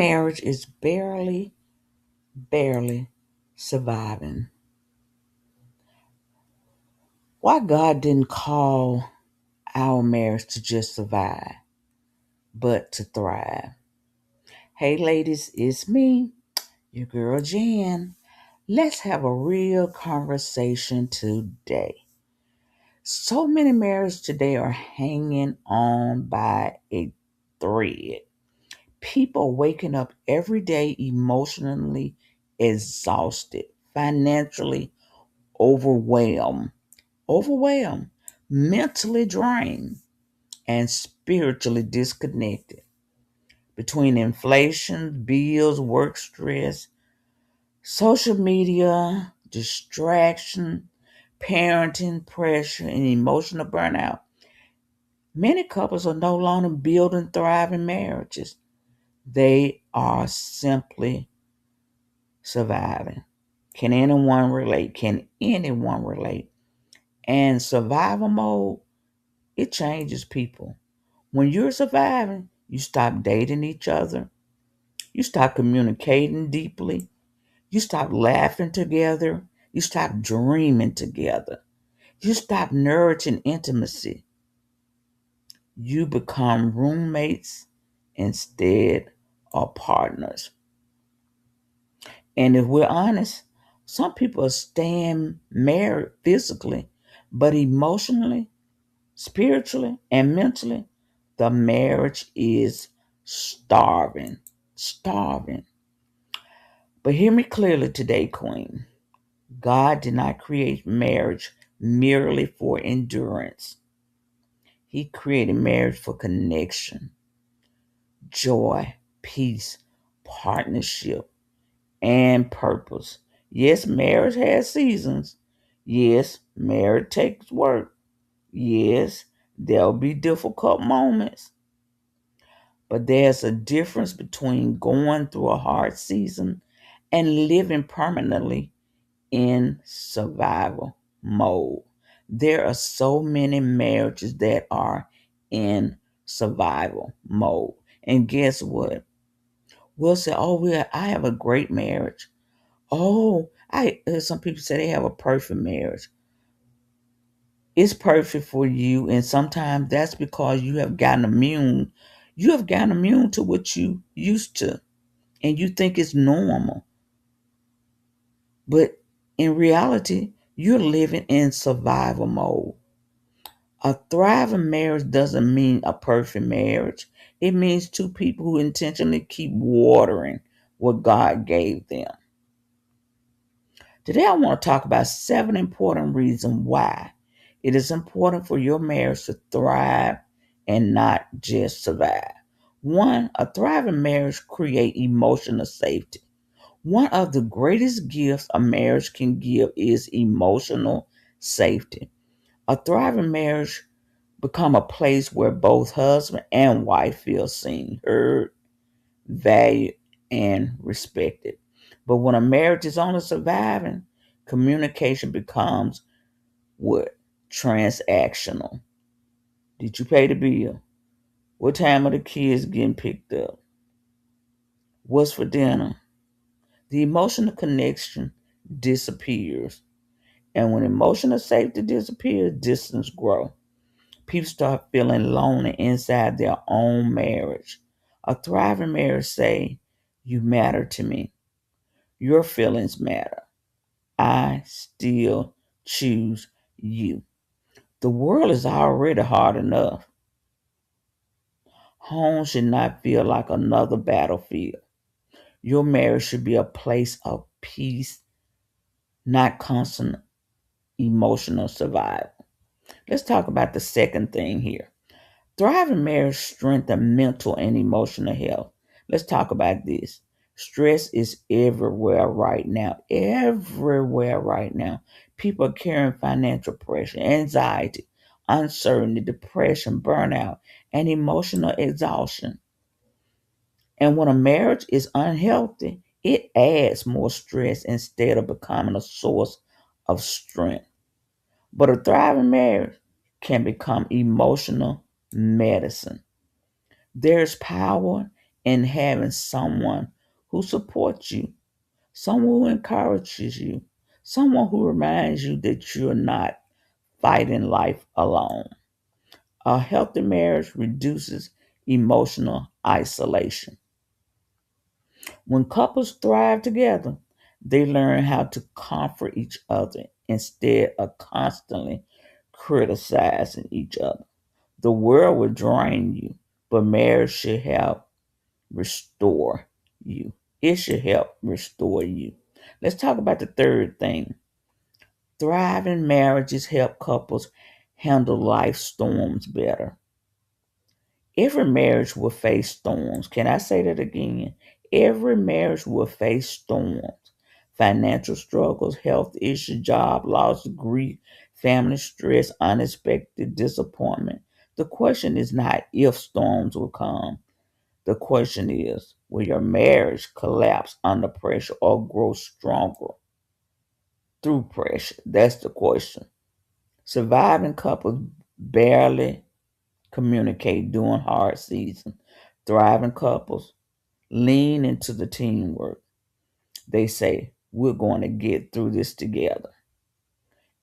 marriage is barely surviving. Why God didn't call our marriage to just survive, but to thrive. Hey ladies, it's me, your girl Jan. Let's have a real conversation today. So many marriages today are hanging on by a thread. People waking up every day emotionally exhausted, financially overwhelmed, mentally drained, and spiritually disconnected. Between inflation, bills, work stress, social media, distraction, parenting pressure, and emotional burnout, many couples are no longer building thriving marriages. They are simply surviving. Can anyone relate? Can anyone relate? And survival mode, it changes people. When you're surviving, you stop dating each other. You stop communicating deeply. You stop laughing together. You stop dreaming together. You stop nourishing intimacy. You become roommates instead of partners. And if we're honest, some people are staying married physically, but emotionally, spiritually, and mentally, the marriage is starving. Starving. But hear me clearly today, Queen. God did not create marriage merely for endurance. He created marriage for connection, joy, peace, partnership, and purpose. Yes, marriage has seasons. Yes, marriage takes work. Yes, there'll be difficult moments. But there's a difference between going through a hard season and living permanently in survival mode. There are so many marriages that are in survival mode. And guess what? We'll say, oh, I have a great marriage. Oh, I some people say they have a perfect marriage. It's perfect for you, and sometimes that's because you have gotten immune. You have gotten immune to what you used to, and you think it's normal. But in reality, you're living in survival mode. A thriving marriage doesn't mean a perfect marriage. It means two people who intentionally keep watering what God gave them. Today, I want to talk about 7 important reasons why it is important for your marriage to thrive and not just survive. One, a thriving marriage creates emotional safety. One of the greatest gifts a marriage can give is emotional safety. A thriving marriage become a place where both husband and wife feel seen, heard, valued, and respected. But when a marriage is only surviving, communication becomes what? Transactional. Did you pay the bill? What time are the kids getting picked up? What's for dinner? The emotional connection disappears. And when emotional safety disappears, distance grows. People start feeling lonely inside their own marriage. A thriving marriage say, you matter to me. Your feelings matter. I still choose you. The world is already hard enough. Home should not feel like another battlefield. Your marriage should be a place of peace, not constant emotional survival. Let's talk about the second thing here. Thriving marriage strengthens mental and emotional health. Let's talk about this. Stress is everywhere right now. Everywhere right now. People are carrying financial pressure, anxiety, uncertainty, depression, burnout, and emotional exhaustion. And when a marriage is unhealthy, it adds more stress instead of becoming a source of strength. But a thriving marriage can become emotional medicine. There's power in having someone who supports you, someone who encourages you, someone who reminds you that you're not fighting life alone. A healthy marriage reduces emotional isolation. When couples thrive together, they learn how to comfort each other instead of constantly criticizing each other. The world will drain you, but marriage should help restore you. It should help restore you. Let's talk about the third thing. Thriving marriages help couples handle life storms better. Every marriage will face storms. Can I say that again? Every marriage will face storms. Financial struggles, health issues, job loss, grief, family stress, unexpected disappointment. The question is not if storms will come. The question is, will your marriage collapse under pressure or grow stronger through pressure? That's the question. Surviving couples barely communicate during hard seasons. Thriving couples lean into the teamwork. They say, we're going to get through this together.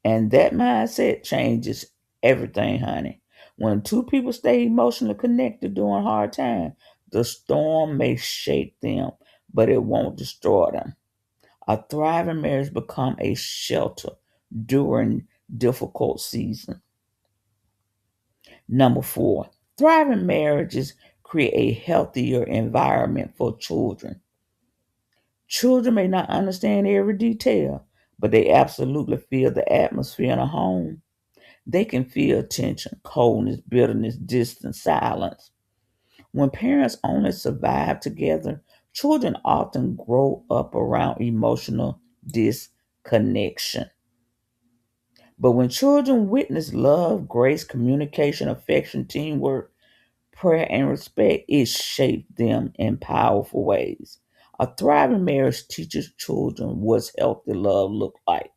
And that mindset changes everything, honey. When two people stay emotionally connected during hard times, the storm may shake them, but it won't destroy them. A thriving marriage becomes a shelter during difficult seasons. Number 4, thriving marriages create a healthier environment for children. Children may not understand every detail, but they absolutely feel the atmosphere in a home. They can feel tension, coldness, bitterness, distance, silence. When parents only survive together, children often grow up around emotional disconnection. But when children witness love, grace, communication, affection, teamwork, prayer, and respect, it shapes them in powerful ways. A thriving marriage teaches children what healthy love looks like.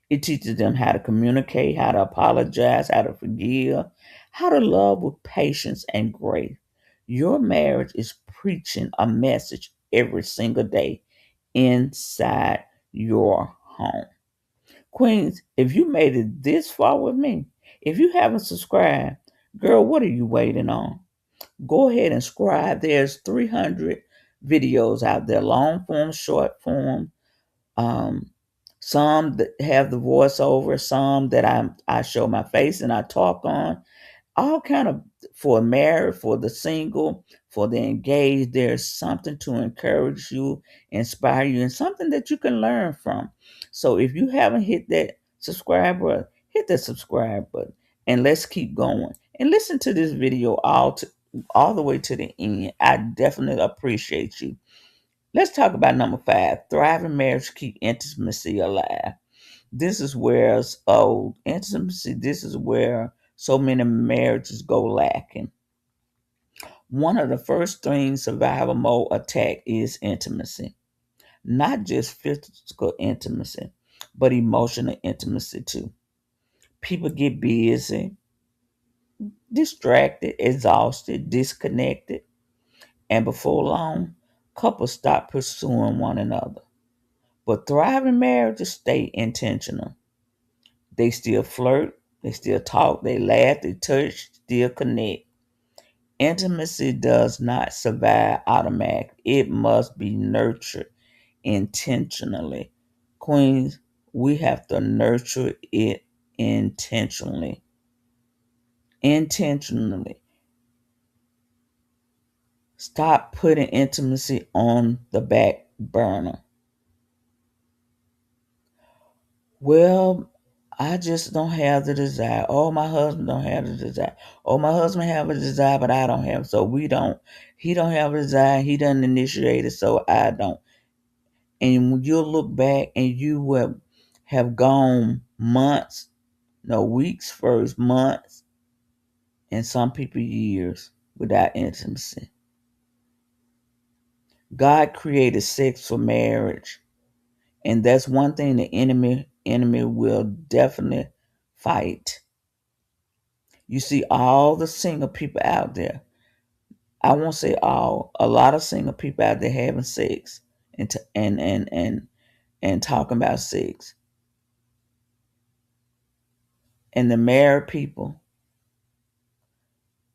It teaches them how to communicate, how to apologize, how to forgive, how to love with patience and grace. Your marriage is preaching a message every single day inside your home. Queens, if you made it this far with me, if you haven't subscribed, girl, what are you waiting on? Go ahead and subscribe. There's 300 videos out there, long form, short form. Um, some that have the voiceover, some that I show my face and I talk on. All kind of, for married, for the single, for the engaged. There's something to encourage you, inspire you, and something that you can learn from. So if you haven't hit that subscribe button, hit that subscribe button, and let's keep going. And listen to this video all the way to the end. I definitely appreciate you. Let's talk about number 5. Thriving marriage keep intimacy alive. This is where intimacy. This is where so many marriages go lacking. One of the first things survival mode attack is intimacy, not just physical intimacy, but emotional intimacy too. People get busy, distracted, exhausted, disconnected, and before long, couples stop pursuing one another. But thriving marriages stay intentional. They still flirt, they still talk, they laugh, they touch, still connect. Intimacy does not survive automatically. It must be nurtured intentionally. Queens, we have to nurture it intentionally. Intentionally. Stop putting intimacy on the back burner. Well, I just don't have the desire. Oh, my husband don't have the desire. Oh, my husband have a desire, but I don't have. So we don't. He don't have a desire. He doesn't initiate it, so I don't. And when you'll look back and you will have gone months, no, weeks first, months, and some people years without intimacy. God created sex for marriage, and that's one thing the enemy will definitely fight. You see all the single people out there. I won't say all. A lot of single people out there having sex and talking about sex, and the married people,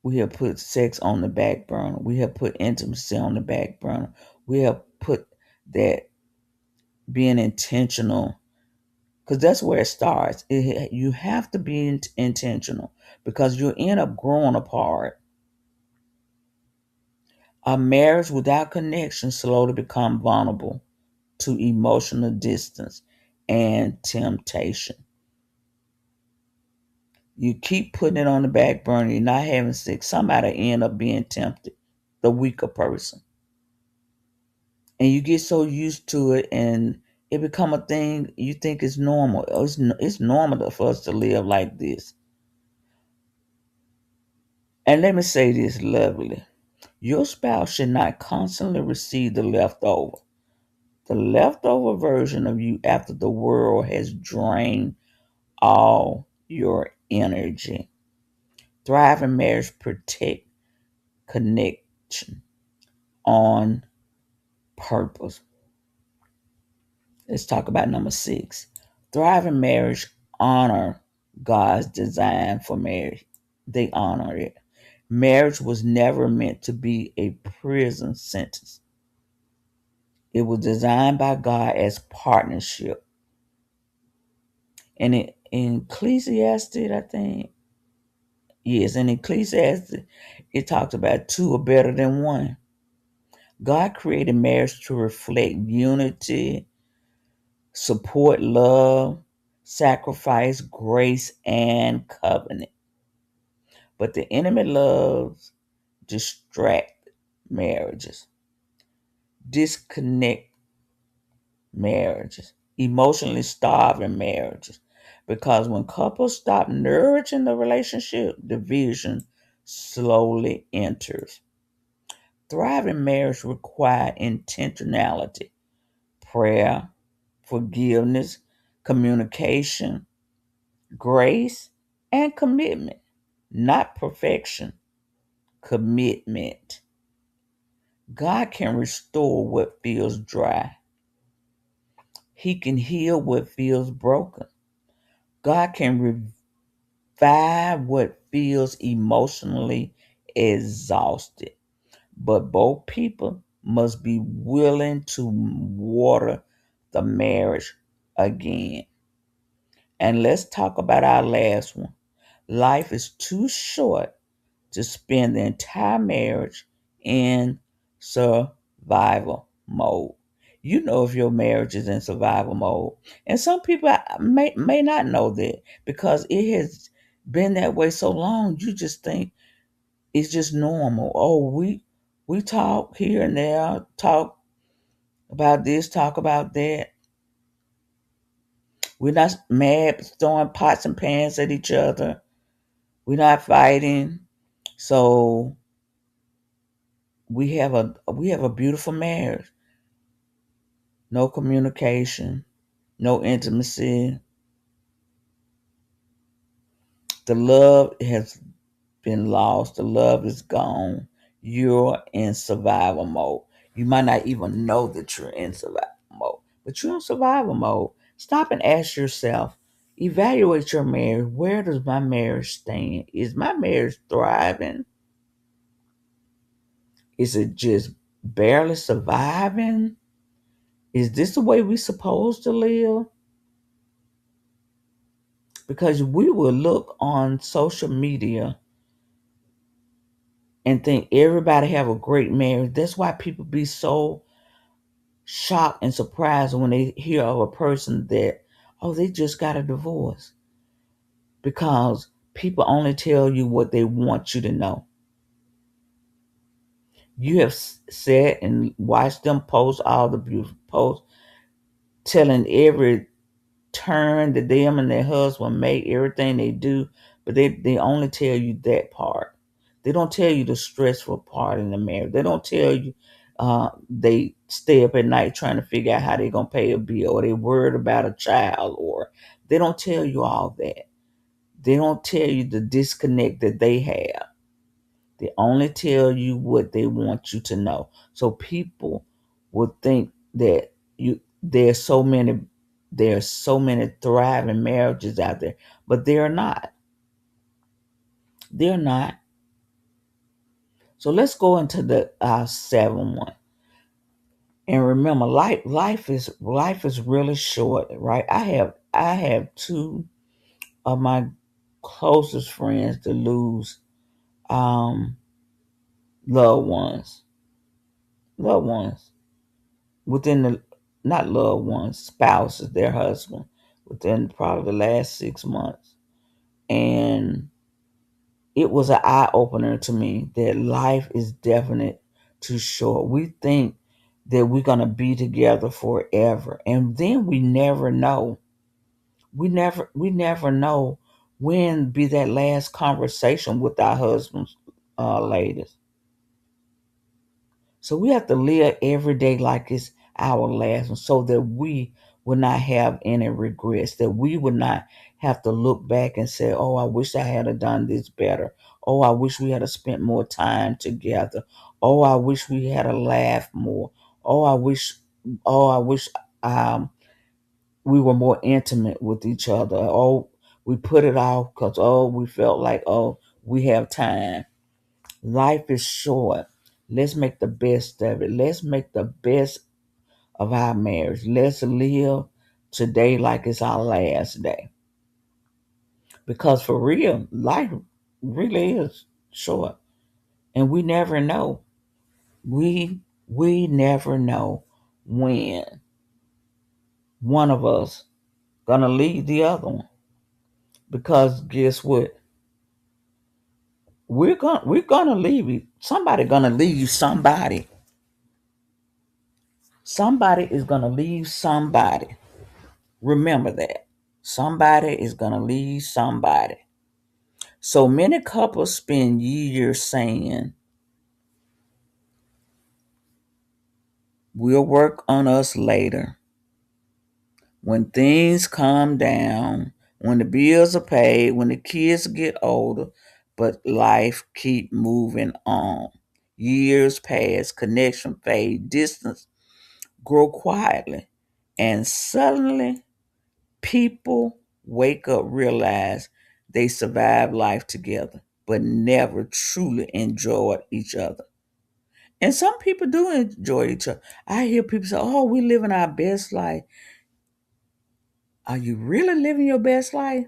we have put sex on the back burner. We have put intimacy on the back burner. We have put that being intentional, because that's where it starts. You have to be intentional, because you end up growing apart. A marriage without connection slowly become vulnerable to emotional distance and temptation. You keep putting it on the back burner, you're not having sex, somebody end up being tempted, the weaker person. And you get so used to it, and it become a thing you think is normal. It's normal for us to live like this. And let me say this lovely. Your spouse should not constantly receive the leftover version of you after the world has drained all your energy. Thriving marriage protect connection on purpose. Let's talk about number 6. Thriving marriage honor God's design for marriage. They honor it. Marriage was never meant to be a prison sentence. It was designed by God as partnership. And in Ecclesiastes, I think, yes, in Ecclesiastes, it talks about two are better than one. God created marriage to reflect unity, support love, sacrifice, grace, and covenant. But the enemy loves distract marriages, disconnect marriages, emotionally starving marriages. Because when couples stop nourishing the relationship, division slowly enters. Thriving marriage require intentionality, prayer, forgiveness, communication, grace, and commitment. Not perfection, commitment. God can restore what feels dry. He can heal what feels broken. God can revive what feels emotionally exhausted. But both people must be willing to water the marriage again. And let's talk about our last one. Life is too short to spend the entire marriage in survival mode. You know if your marriage is in survival mode. And some people may not know that, because it has been that way so long, you just think it's just normal. Oh, we talk here and there, talk about this, talk about that. We're not mad, throwing pots and pans at each other. We're not fighting. So we have a beautiful marriage. No communication, no intimacy. The love has been lost. The love is gone. You're in survival mode. You might not even know that you're in survival mode, but you're in survival mode. Stop and ask yourself, evaluate your marriage. Where does my marriage stand? Is my marriage thriving? Is it just barely surviving? Is this the way we're supposed to live? Because we will look on social media and think everybody have a great marriage. That's why people be so shocked and surprised when they hear of a person that, oh, they just got a divorce. Because people only tell you what they want you to know. You have sat and watched them post all the beautiful posts, telling every turn that them and their husband make, everything they do, but they only tell you that part. They don't tell you the stressful part in the marriage. They don't tell you they stay up at night trying to figure out how they're going to pay a bill, or they worried about a child, or they don't tell you all that. They don't tell you the disconnect that they have. They only tell you what they want you to know. So people would think that there's so many thriving marriages out there, but they're not. They're not. So let's go into the 7 one. And remember, life is really short, right? I have two of my closest friends to lose um loved ones. Loved ones. Within the not loved ones, spouses, their husband, within probably the last 6 months. And it was an eye opener to me that life is definite too short. We think that we're gonna be together forever. And then we never know. We never know when be that last conversation with our husbands, ladies. So we have to live every day like it's our last one so that we will not have any regrets, that we would not have to look back and say, oh, I wish I had have done this better. Oh, I wish we had have spent more time together. Oh, I wish we had a laugh more. Oh, I wish um, we were more intimate with each other. Oh, we put it off because, oh, we felt like, oh, we have time. Life is short. Let's make the best of it. Let's make the best of our marriage. Let's live today like it's our last day. Because for real, life really is short. And we never know. We never know when one of us gonna leave the other one. Because guess what? We're gonna leave you. Somebody gonna leave somebody. Somebody is gonna leave somebody. Remember that. Somebody is going to leave somebody. So many couples spend years saying, we'll work on us later. When things calm down, when the bills are paid, when the kids get older, but life keep moving on. Years pass, connection fade, distance grow quietly, and suddenly people wake up, realize they survived life together, but never truly enjoyed each other. And some people do enjoy each other. I hear people say, oh, we living our best life. Are you really living your best life?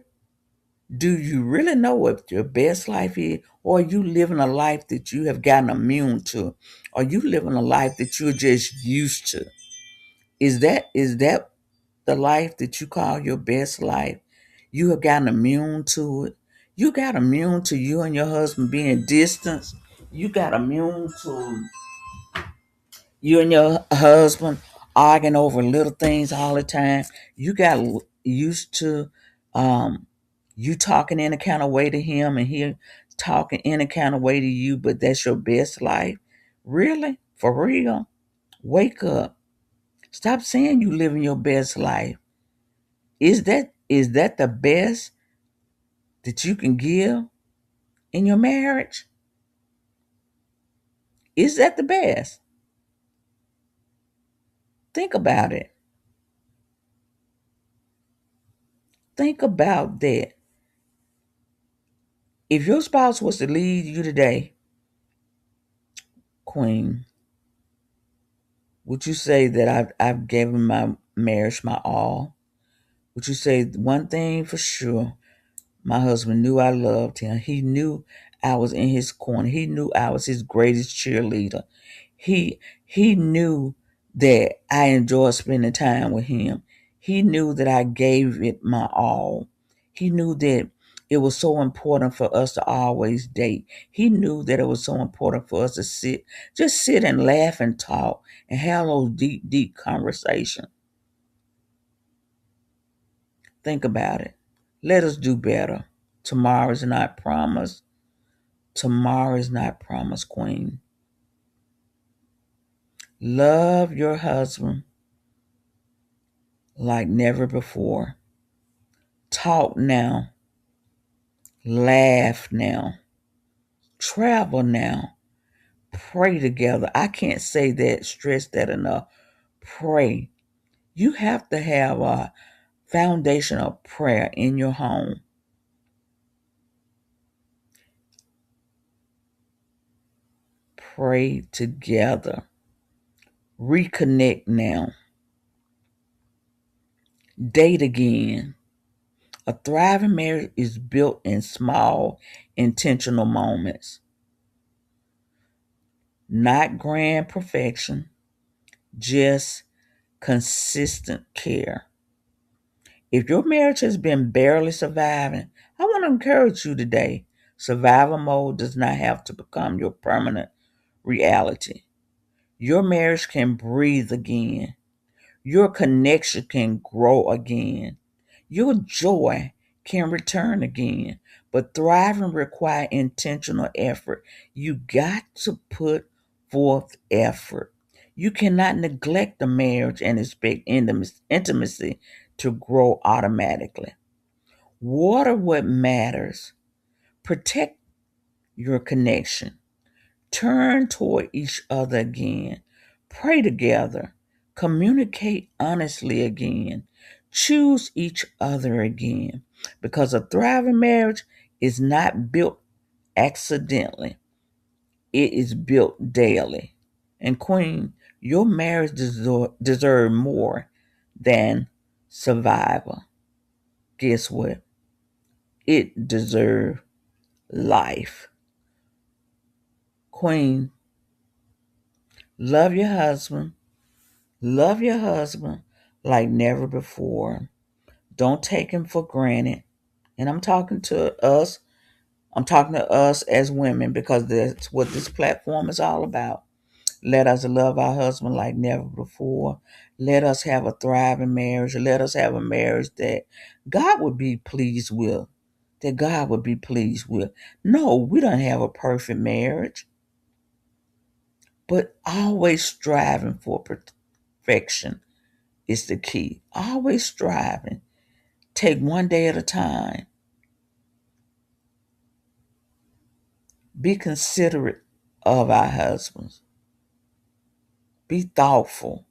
Do you really know what your best life is? Or are you living a life that you have gotten immune to? Are you living a life that you're just used to? Is that the life that you call your best life? You have gotten immune to it. You got immune to you and your husband being distant. You got immune to you and your husband arguing over little things all the time. You got used to um, you talking in a kind of way to him and he talking in a kind of way to you, but that's your best life. Really? For real? Wake up. Stop saying you living your best life. Is that the best that you can give in your marriage? Is that the best? Think about it. Think about that. If your spouse was to leave you today, Queen, would you say that I've given my marriage my all? Would you say one thing for sure? My husband knew I loved him. He knew I was in his corner. He knew I was his greatest cheerleader. He knew that I enjoyed spending time with him. He knew that I gave it my all. He knew that it was so important for us to always date. He knew that it was so important for us to sit and laugh and talk and have those deep, deep conversations. Think about it. Let us do better. Tomorrow is not promised. Tomorrow is not promised, Queen. Love your husband like never before. Talk now. Laugh now. Travel now. Pray together. I can't say that, stress that enough. Pray. You have to have a foundation of prayer in your home. Pray together. Reconnect now. Date again. A thriving marriage is built in small, intentional moments, not grand perfection, just consistent care. If your marriage has been barely surviving, I want to encourage you today. Survival mode does not have to become your permanent reality. Your marriage can breathe again. Your connection can grow again. Your joy can return again. But thriving requires intentional effort. You got to put forth effort. You cannot neglect the marriage and expect intimacy to grow automatically. Water what matters. Protect your connection. Turn toward each other again. Pray together. Communicate honestly again. Choose each other again. Because a thriving marriage is not built accidentally, it is built daily. And, Queen, your marriage deserves more than survival. Guess what? It deserves life. Queen, love your husband. Love your husband like never before. Don't take him for granted. And I'm talking to us. I'm talking to us as women because that's what this platform is all about. Let us love our husband like never before. Let us have a thriving marriage. Let us have a marriage that God would be pleased with. That God would be pleased with. No, we don't have a perfect marriage, but always striving for perfection is the key. Always striving. Take one day at a time. Be considerate of our husbands. Be thoughtful.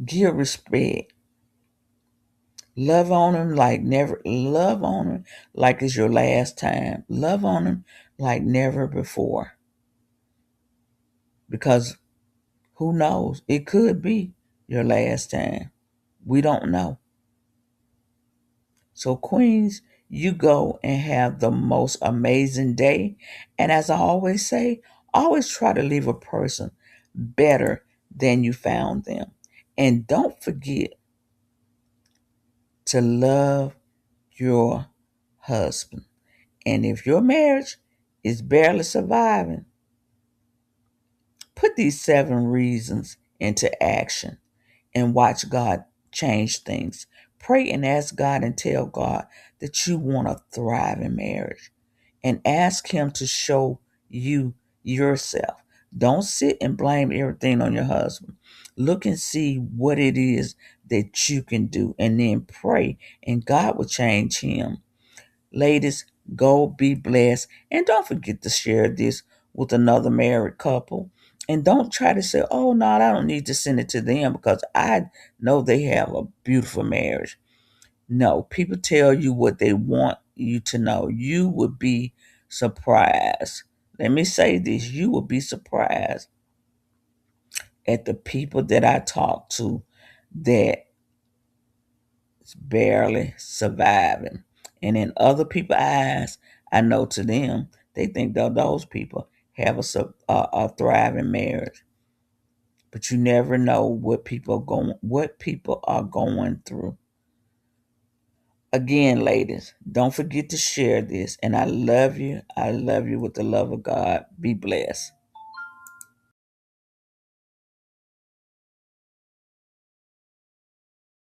Give respect. Love on him like never. Love on him like it's your last time. Love on him like never before. Because who knows? It could be your last time. We don't know. So, Queens, you go and have the most amazing day. And as I always say, always try to leave a person better than you found them. And don't forget to love your husband. And if your marriage is barely surviving, put these 7 reasons into action and watch God change things. Pray and ask God and tell God that you want a thriving marriage and ask Him to show you yourself. Don't sit and blame everything on your husband. Look and see what it is that you can do and then pray and God will change him. Ladies, go be blessed. And don't forget to share this with another married couple. And don't try to say, oh, no, I don't need to send it to them because I know they have a beautiful marriage. No, people tell you what they want you to know. You would be surprised. Let me say this, you will be surprised at the people that I talk to that barely surviving. And in other people's eyes, I know to them, they think that those people have a thriving marriage. But you never know what people are going through. Again, ladies, don't forget to share this. And I love you. I love you with the love of God. Be blessed.